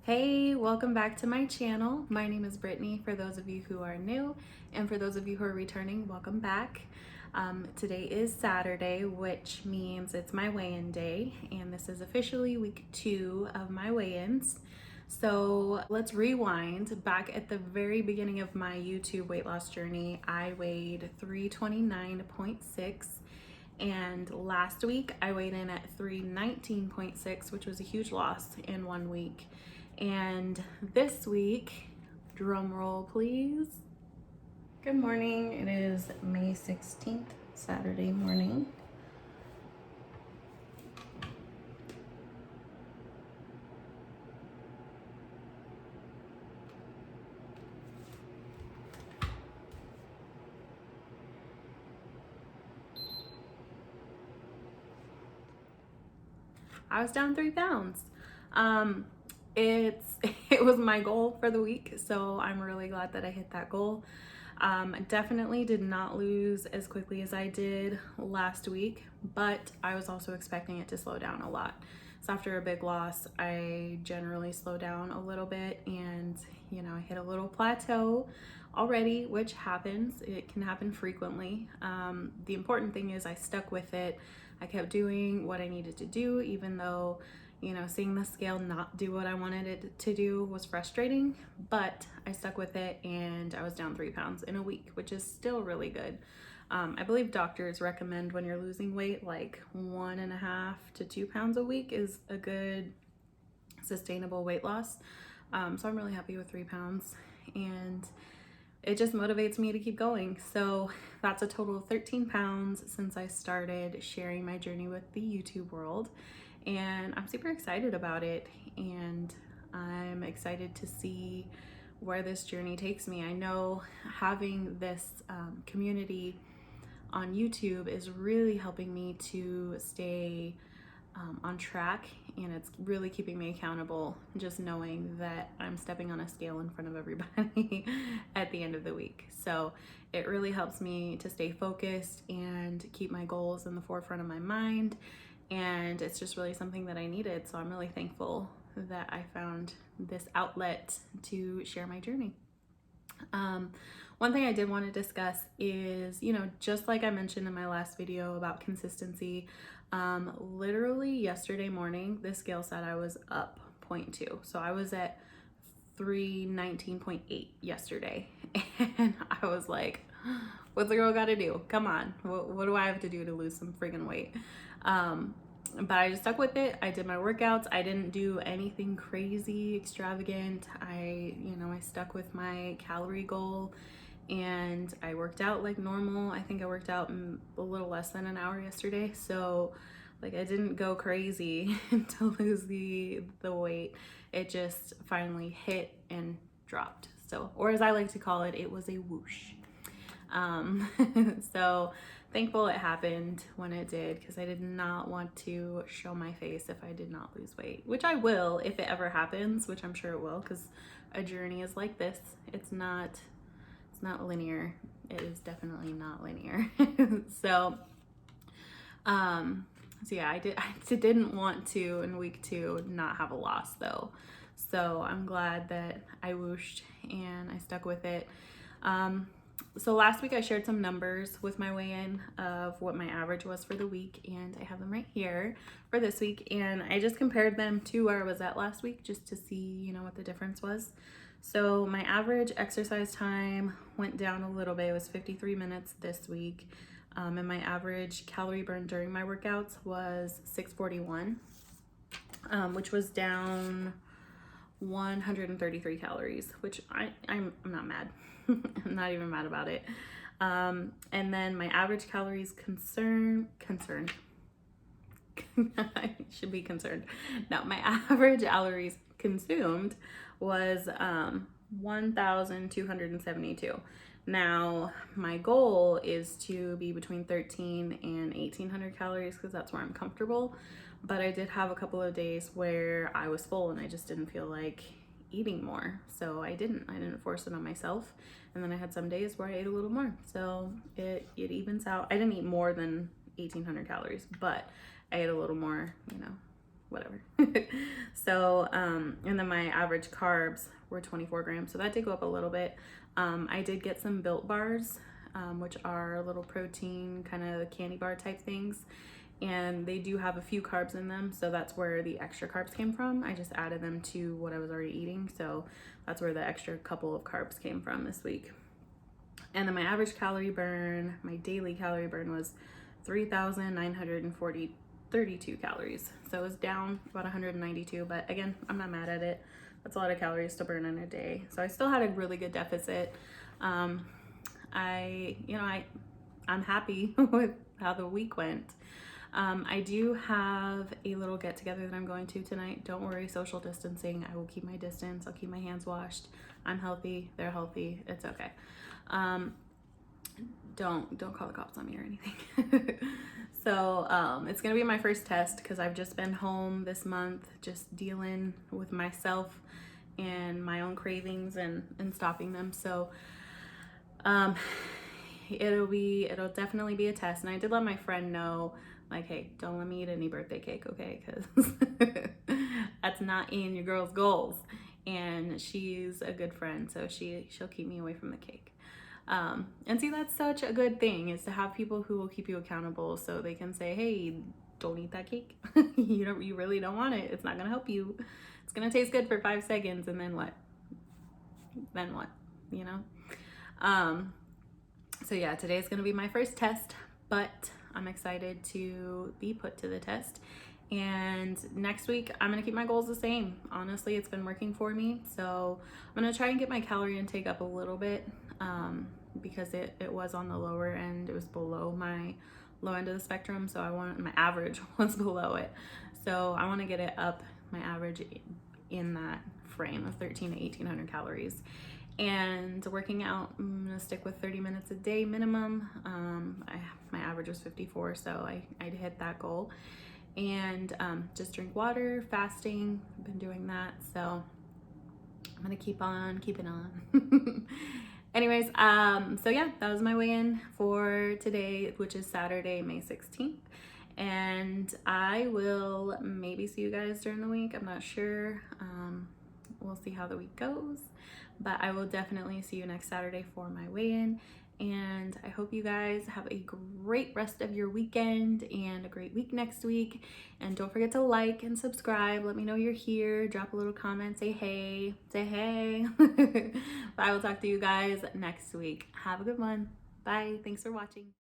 Hey, welcome back to my channel. My name is Brittany for those of you who are new, and for those of you who are returning, welcome back. Today is Saturday, which means it's my weigh-in day, and this is officially week 2 of my weigh-ins. So let's rewind. Back at the very beginning of my YouTube weight loss journey, I weighed 329.6. And last week I weighed in at 319.6, which was a huge loss in 1 week. And this week, drum roll please. Good morning. It is May 16th, Saturday morning. I was down 3 pounds. It was my goal for the week, so I'm really glad that I hit that goal. Definitely did not lose as quickly as I did last week, but I was also expecting it to slow down a lot. So after a big loss, I generally slow down a little bit, and I hit a little plateau already, which happens. It can happen frequently. The important thing is I stuck with it. I kept doing what I needed to do, even though seeing the scale not do what I wanted it to do was frustrating, but I stuck with it and I was down 3 pounds in a week, which is still really good. I believe doctors recommend when you're losing weight, like 1.5 to 2 pounds a week is a good sustainable weight loss. So I'm really happy with 3 pounds, and it just motivates me to keep going. So that's a total of 13 pounds since I started sharing my journey with the YouTube world. And I'm super excited about it, and I'm excited to see where this journey takes me. I know having this community on YouTube is really helping me to stay on track, and it's really keeping me accountable, just knowing that I'm stepping on a scale in front of everybody at the end of the week. So it really helps me to stay focused and keep my goals in the forefront of my mind, and it's just really something that I needed. So I'm really thankful that I found this outlet to share my journey. One thing I did want to discuss is, just like I mentioned in my last video about consistency, literally yesterday morning, the scale said I was up 0.2. So I was at 319.8 yesterday. And I was like, what's the girl got to do? Come on. What do I have to do to lose some friggin' weight? But I just stuck with it. I did my workouts. I didn't do anything crazy extravagant. I stuck with my calorie goal, and I worked out like normal. I think I worked out in a little less than an hour yesterday. So I didn't go crazy to lose the weight. It just finally hit and dropped. So, or as I like to call it, it was a whoosh. So thankful it happened when it did, because I did not want to show my face if I did not lose weight, which I will if it ever happens, which I'm sure it will, because a journey is like this. It's not linear. It is definitely not linear. So yeah, I didn't want to in week 2 not have a loss though. So I'm glad that I whooshed and I stuck with it. So last week I shared some numbers with my weigh-in of what my average was for the week, and I have them right here for this week, and I just compared them to where I was at last week just to see, what the difference was. So my average exercise time went down a little bit. It was 53 minutes this week, and my average calorie burn during my workouts was 641, which was down 133 calories, which I'm not mad. I'm not even mad about it. And then my average calories concerned. I should be concerned. No, my average calories consumed was 1,272. Now, my goal is to be between 13 and 1,800 calories, because that's where I'm comfortable. But I did have a couple of days where I was full and I just didn't feel like eating more. So I didn't force it on myself. And then I had some days where I ate a little more. So it evens out. I didn't eat more than 1,800 calories, but I ate a little more, whatever. So, and then my average carbs were 24 grams. So that did go up a little bit. I did get some Built bars, which are little protein kind of candy bar type things. And they do have a few carbs in them. So that's where the extra carbs came from. I just added them to what I was already eating. So that's where the extra couple of carbs came from this week. And then my average calorie burn, my daily calorie burn was 3,932 calories. So it was down about 192, but again, I'm not mad at it. That's a lot of calories to burn in a day. So I still had a really good deficit. I'm happy with how the week went. I do have a little get together that I'm going to tonight. Don't worry, social distancing. I will keep my distance. I'll keep my hands washed. I'm healthy. They're healthy. It's okay. Don't call the cops on me or anything. So it's gonna be my first test because I've just been home this month, just dealing with myself and my own cravings and stopping them. So it'll definitely be a test. And I did let my friend know, like, hey, don't let me eat any birthday cake, okay? Because that's not in your girl's goals. And she's a good friend, so she'll keep me away from the cake. And see, that's such a good thing, is to have people who will keep you accountable, so they can say, hey, don't eat that cake. You really don't want it. It's not gonna help you. It's gonna taste good for 5 seconds, and then what? Then what? You know? So yeah, today's gonna be my first test, but I'm excited to be put to the test. And next week, I'm gonna keep my goals the same. Honestly, it's been working for me. So I'm gonna try and get my calorie intake up a little bit, because it was on the lower end. It was below my low end of the spectrum. So my average was below it. So I wanna get it up, my average in that frame of 13 to 1800 calories. And working out, I'm gonna stick with 30 minutes a day minimum. My average was 54, so I'd hit that goal. And just drink water, fasting. I've been doing that, so I'm gonna keep on keeping on. Anyways, so yeah, that was my weigh-in for today, which is Saturday, May 16th. And I will maybe see you guys during the week. I'm not sure. We'll see how the week goes. But I will definitely see you next Saturday for my weigh-in. And I hope you guys have a great rest of your weekend and a great week next week. And don't forget to like and subscribe. Let me know you're here. Drop a little comment. Say hey. Say hey. But I will talk to you guys next week. Have a good one. Bye. Thanks for watching.